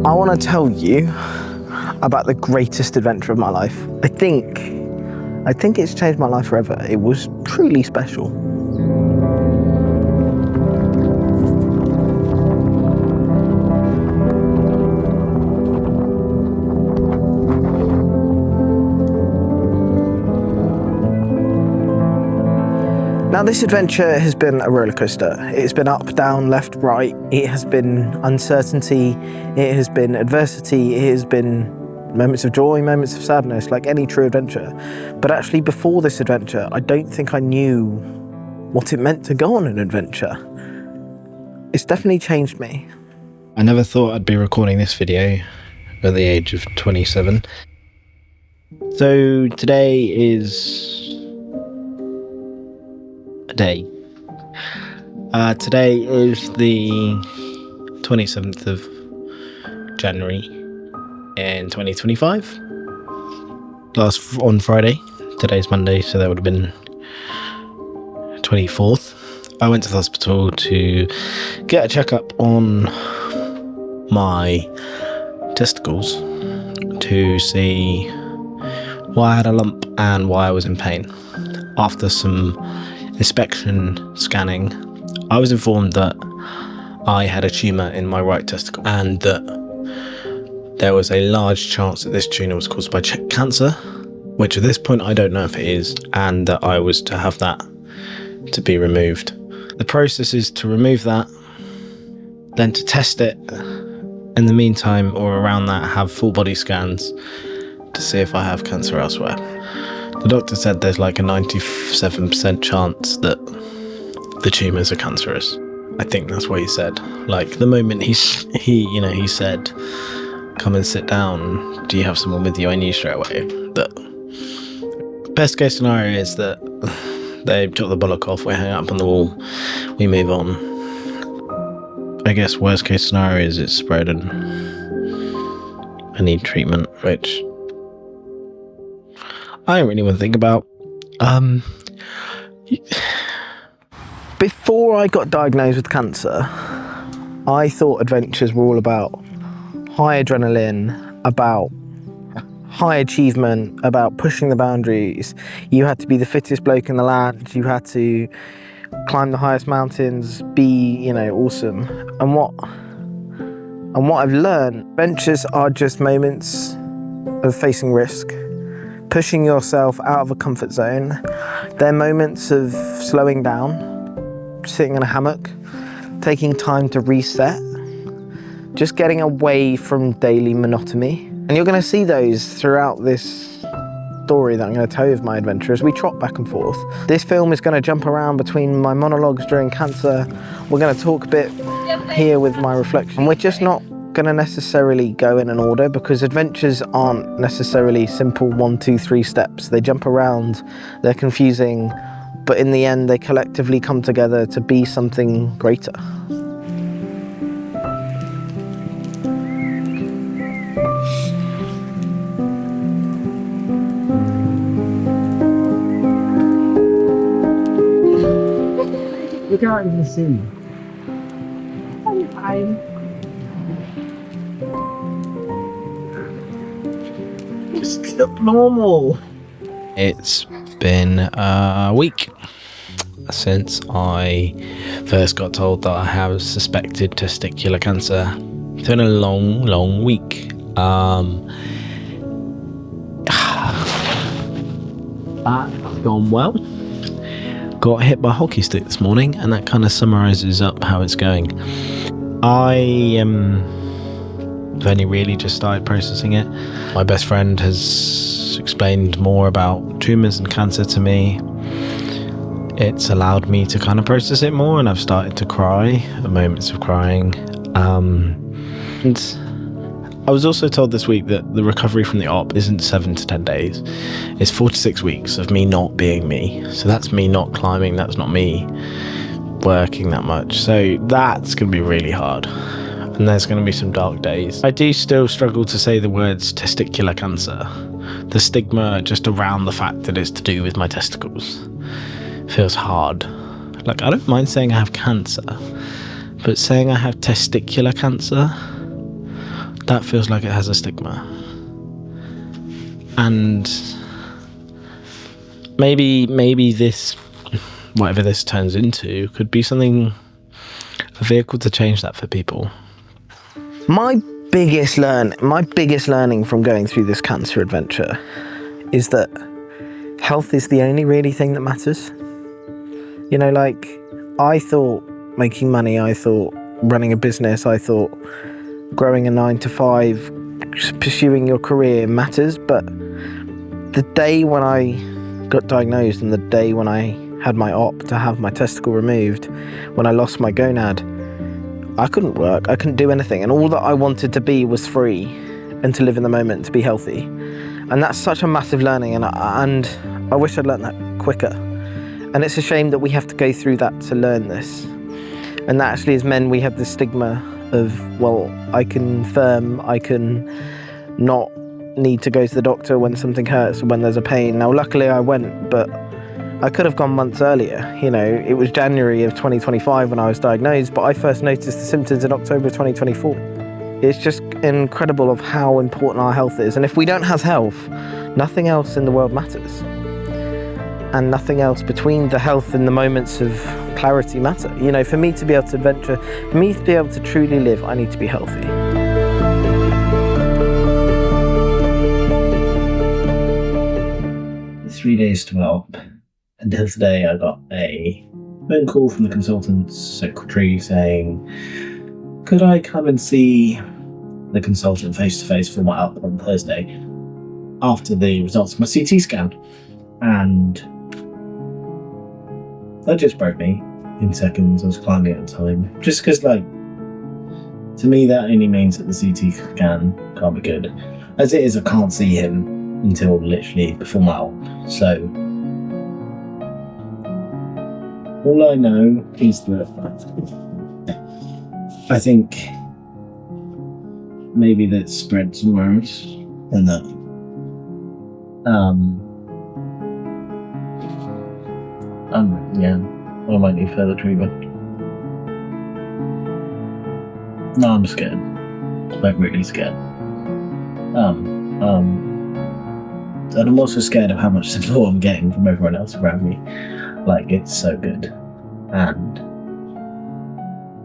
I want to tell you about the greatest adventure of my life. I think it's changed my life forever. It was truly special. Now, this adventure has been a roller coaster. It's been up, down, left, right. It has been uncertainty. It has been adversity. It has been moments of joy, moments of sadness, like any true adventure. But actually, before this adventure, I don't think I knew what it meant to go on an adventure. It's definitely changed me. I never thought I'd be recording this video at the age of 27. So today is a day. Today is the 27th of January in 2025. On Friday. Today's Monday, so that would have been 24th. I went to the hospital to get a checkup on my testicles to see why I had a lump and why I was in pain. After some inspection scanning, I was informed that I had a tumour in my right testicle and that there was a large chance that this tumour was caused by cancer, which at this point I don't know if it is, and that I was to have that to be removed. The process is to remove that, then to test it. In the meantime, or around that, have full body scans to see if I have cancer elsewhere. The doctor said there's like a 97% chance that the tumours are cancerous. I think that's what he said. Like the moment he said, "Come and sit down. Do you have someone with you?" I knew straight away that best case scenario is that they took the bollock off, we hang up on the wall, we move on. I guess worst case scenario is it's spread and I need treatment, which I don't really want to think about. Before I got diagnosed with cancer, I thought adventures were all about high adrenaline, about high achievement, about pushing the boundaries. You had to be the fittest bloke in the land. You had to climb the highest mountains, be, awesome. And what I've learned, adventures are just moments of facing risk, pushing yourself out of a comfort zone. They're moments of slowing down, sitting in a hammock, taking time to reset, just getting away from daily monotony. And you're going to see those throughout this story that I'm going to tell you of my adventure as we trot back and forth. This film is going to jump around between my monologues during cancer. We're going to talk a bit here with my reflection. We're just not going to necessarily go in an order because adventures aren't necessarily simple 1, 2, 3 steps. They jump around, they're confusing, but in the end they collectively come together to be something greater. You can't even see. I'm just look normal. It's been a week since I first got told that I have suspected testicular cancer. It's been a long week. That's gone well. Got hit by a hockey stick this morning, and that kind of summarises up how it's going. I have only really just started processing it. My best friend has explained more about tumours and cancer to me. It's allowed me to kind of process it more, and I've started to cry, moments of crying. And I was also told this week that the recovery from the op isn't 7 to 10 days. It's 4 to 6 weeks of me not being me. So that's me not climbing. That's not me working that much. So that's going to be really hard. And there's going to be some dark days. I do still struggle to say the words testicular cancer. The stigma just around the fact that it's to do with my testicles feels hard. Like, I don't mind saying I have cancer, but saying I have testicular cancer, that feels like it has a stigma. And maybe this, whatever this turns into, could be something, a vehicle to change that for people. My biggest learning from going through this cancer adventure is that health is the only really thing that matters. You know, like, I thought making money, I thought running a business, I thought growing a 9-to-5, pursuing your career matters, but the day when I got diagnosed and the day when I had my op to have my testicle removed, when I lost my gonad, I couldn't work, I couldn't do anything, and all that I wanted to be was free and to live in the moment, to be healthy. And that's such a massive learning, and I wish I'd learned that quicker. And it's a shame that we have to go through that to learn this. And that actually, as men, we have this stigma of, well, I can not need to go to the doctor when something hurts or when there's a pain. Now, luckily I went, but I could have gone months earlier. You know, it was January of 2025 when I was diagnosed, but I first noticed the symptoms in October 2024. It's just incredible of how important our health is. And if we don't have health, nothing else in the world matters. And nothing else between the health and the moments of clarity matter. You know, for me to be able to adventure, for me to be able to truly live, I need to be healthy. 3 days to op. Until today, I got a phone call from the consultant's secretary saying, could I come and see the consultant face to face for my op on Thursday after the results of my CT scan? And that just broke me in seconds. I was climbing at the time. Just because, like, to me, that only means that the CT scan can't be good. As it is, I can't see him until literally before my op. So all I know is that I think maybe that spread somewhere else, and that I might need further treatment. No, I'm scared. Like, really scared. And I'm also scared of how much support I'm getting from everyone else around me. Like, it's so good. And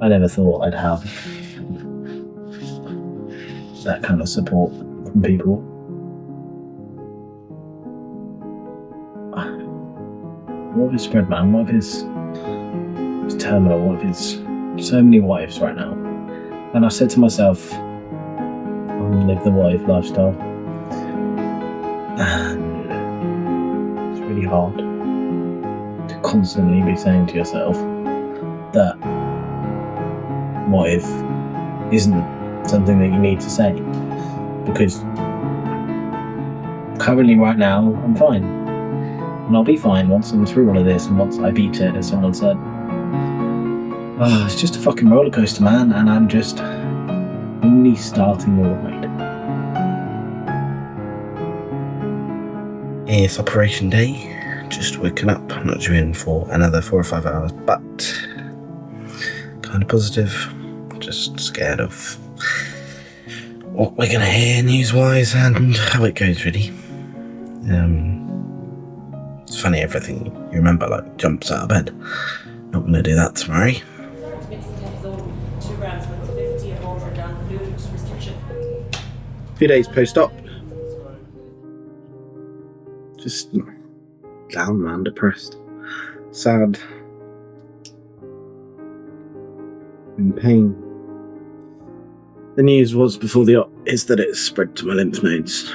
I never thought I'd have that kind of support from people. What if it's spread, man? What if it's terminal? What if it's so many what ifs right now? And I said to myself, I'm gonna live the what if lifestyle. And it's really hard to constantly be saying to yourself that what if isn't something that you need to say, because currently right now I'm fine, and I'll be fine once I'm through all of this, and once I beat it, as someone said. It's just a fucking roller coaster, man, and I'm just only starting the ride. It's operation day. Just woken up, not due in for another 4 or 5 hours, but kind of positive. Just scared of what we're gonna hear news-wise and how it goes, really. It's funny, everything you remember, like, jumps out of bed. Not gonna do that tomorrow. A few days post-op. Just down, man, depressed, sad, in pain. The news was before the op is that it spread to my lymph nodes.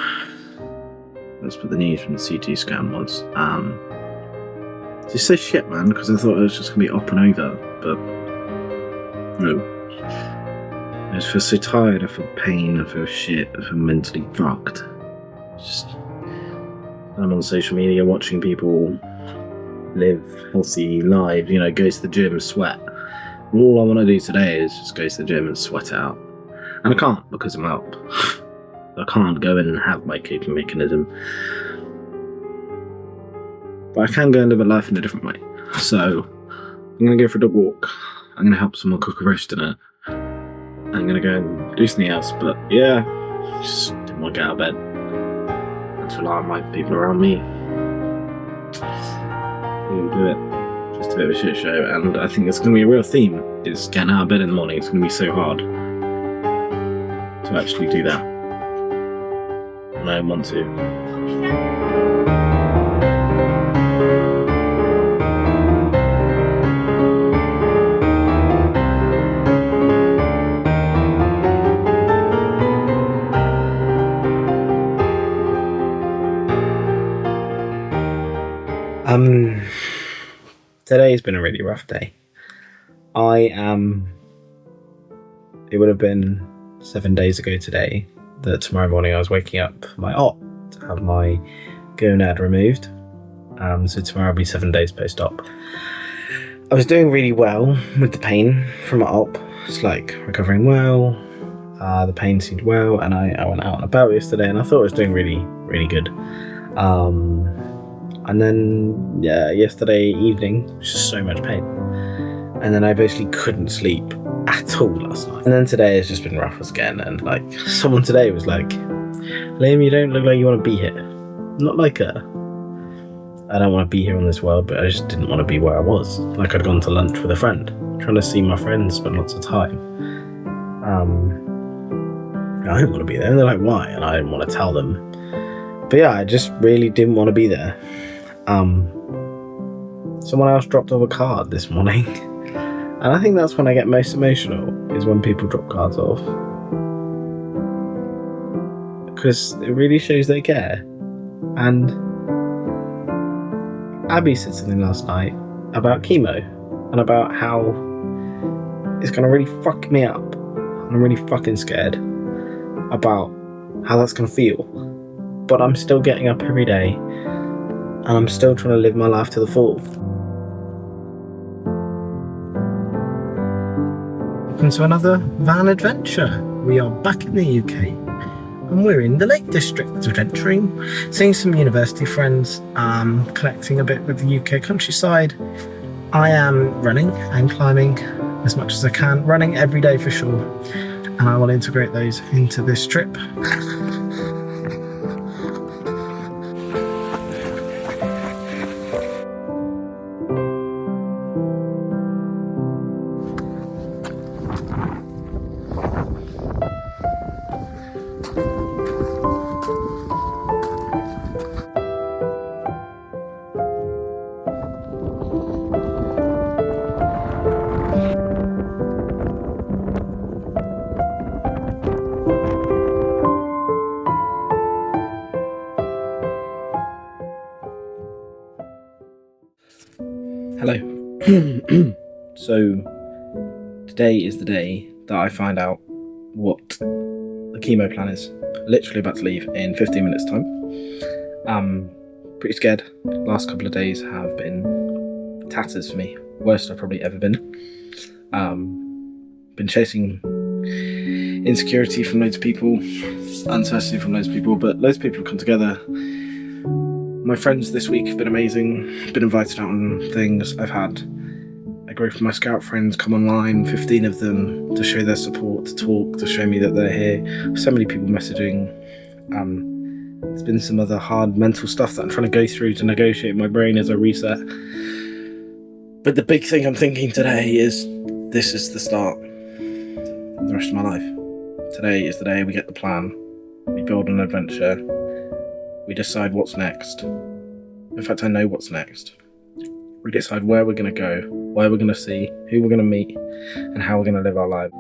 That's what the news from the CT scan was. Just so shit, man, because I thought it was just gonna be op and over, but no. I just feel so tired, I feel pain, I feel shit, I feel mentally fucked. I'm on social media watching people live healthy lives, go to the gym, sweat. All I want to do today is just go to the gym and sweat it out. And I can't because I'm out. I can't go in and have my coping mechanism. But I can go and live a life in a different way. So, I'm going to go for a dog walk. I'm going to help someone cook a roast dinner. I'm going to go and do something else. But yeah, just didn't want to get out of bed. Let's rely on my people around me. We'll do it. Just a bit of a shit show. And I think it's going to be a real theme. Is getting out of bed in the morning. It's going to be so hard to actually do that. And I want to. Today's been a really rough day. It would have been 7 days ago today that tomorrow morning I was waking up for my op to have my gonad removed. So tomorrow will be 7 days post-op. I was doing really well with the pain from my op. It's like recovering well. The pain seemed well, and I went out and about yesterday and I thought I was doing really, really good. And then, yesterday evening, it was just so much pain. And then I basically couldn't sleep at all last night. And then today has just been rough again. And someone today was like, Liam, you don't look like you want to be here. Not like I don't want to be here on this world, but I just didn't want to be where I was. Like I'd gone to lunch with a friend, trying to see my friends, spend lots of time. I didn't want to be there. And they're like, why? And I didn't want to tell them. But yeah, I just really didn't want to be there. Someone else dropped off a card this morning. And I think that's when I get most emotional, is when people drop cards off. Because it really shows they care. And Abby said something last night about chemo and about how it's going to really fuck me up. And I'm really fucking scared about how that's going to feel. But I'm still getting up every day and I'm still trying to live my life to the full. Welcome to another van adventure. We are back in the UK and we're in the Lake District adventuring, seeing some university friends, collecting a bit with the UK countryside. I am running and climbing as much as I can, running every day for sure, and I will integrate those into this trip. Hello. So, today is the day that I find out what the chemo plan is. Literally about to leave in 15 minutes time. Pretty scared. Last couple of days have been tatters for me. Worst I've probably ever been. Been chasing insecurity from loads of people, uncertainty from loads of people, but loads of people have come together. My friends this week have been amazing, been invited out on things. I've had a group of my scout friends come online, 15 of them, to show their support, to talk, to show me that they're here. So many people messaging. There's been some other hard mental stuff that I'm trying to go through to negotiate my brain as I reset. But the big thing I'm thinking today is this is the start of the rest of my life. Today is the day we get the plan, we build an adventure, we decide what's next. In fact, I know what's next. We decide where we're going to go, where we're going to see, who we're going to meet, and how we're going to live our lives.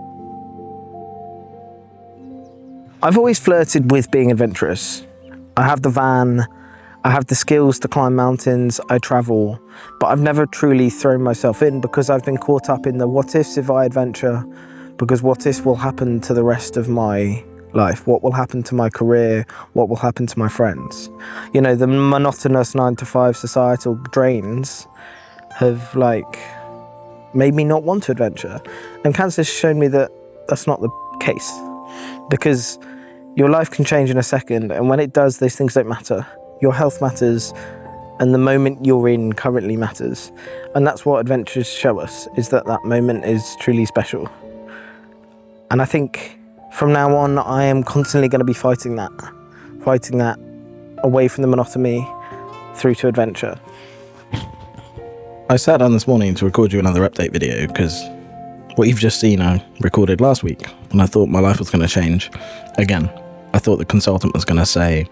I've always flirted with being adventurous. I have the van, I have the skills to climb mountains, I travel, but I've never truly thrown myself in because I've been caught up in the what ifs if I adventure because what if will happen to the rest of my life? What will happen to my career? What will happen to my friends? You know, the monotonous 9-to-5 societal drains have like made me not want to adventure. And cancer's shown me that that's not the case, because your life can change in a second, and when it does, those things don't matter. Your health matters, and the moment you're in currently matters. And that's what adventures show us, is that that moment is truly special. And I think from now on, I am constantly going to be fighting that away from the monotony through to adventure. I sat down this morning to record you another update video because what you've just seen I recorded last week, and I thought my life was going to change again. I thought the consultant was going to say,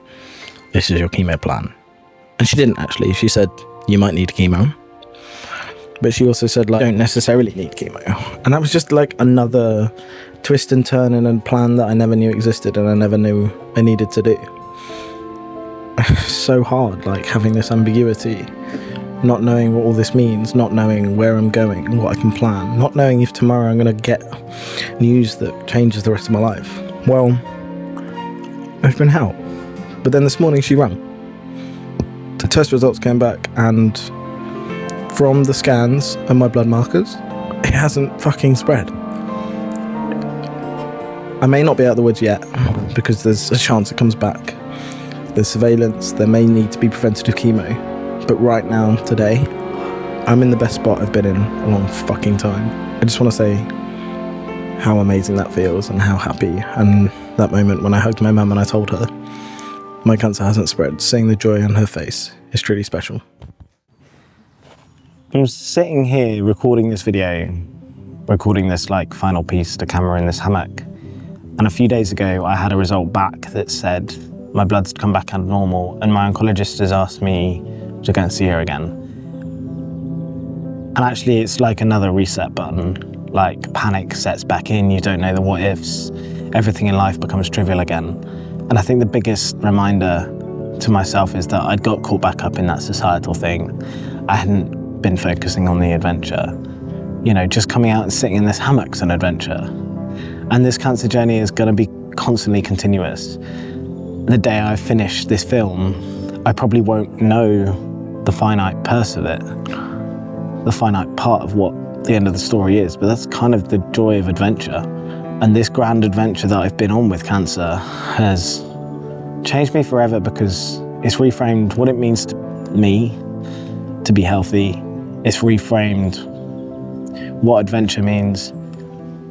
this is your chemo plan. And she didn't actually. She said, you might need chemo. But she also said, like, don't necessarily need chemo. And that was just like another twist and turn in a plan that I never knew existed and I never knew I needed to do. So hard, like having this ambiguity, not knowing what all this means, not knowing where I'm going, what I can plan, not knowing if tomorrow I'm going to get news that changes the rest of my life. Well, it's been hell. But then this morning she rang. The test results came back, and from the scans and my blood markers, it hasn't fucking spread. I may not be out of the woods yet, because there's a chance it comes back. There's surveillance, there may need to be preventative chemo. But right now, today, I'm in the best spot I've been in a long fucking time. I just want to say how amazing that feels and how happy. And that moment when I hugged my mum and I told her my cancer hasn't spread, seeing the joy on her face is truly special. I'm sitting here recording this video, recording this like final piece to camera in this hammock. And a few days ago, I had a result back that said my blood's come back under normal, and my oncologist has asked me to go and see her again. And actually it's like another reset button, like panic sets back in, you don't know the what ifs, everything in life becomes trivial again. And I think the biggest reminder to myself is that I'd got caught back up in that societal thing. I hadn't been focusing on the adventure. You know, just coming out and sitting in this hammock's an adventure. And this cancer journey is gonna be constantly continuous. The day I finish this film, I probably won't know the finite purse of it, the finite part of what the end of the story is, but that's kind of the joy of adventure. And this grand adventure that I've been on with cancer has changed me forever, because it's reframed what it means to me to be healthy. It's reframed what adventure means.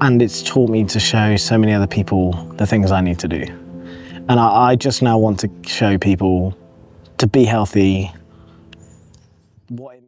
And it's taught me to show so many other people the things I need to do. And I just now want to show people to be healthy, what it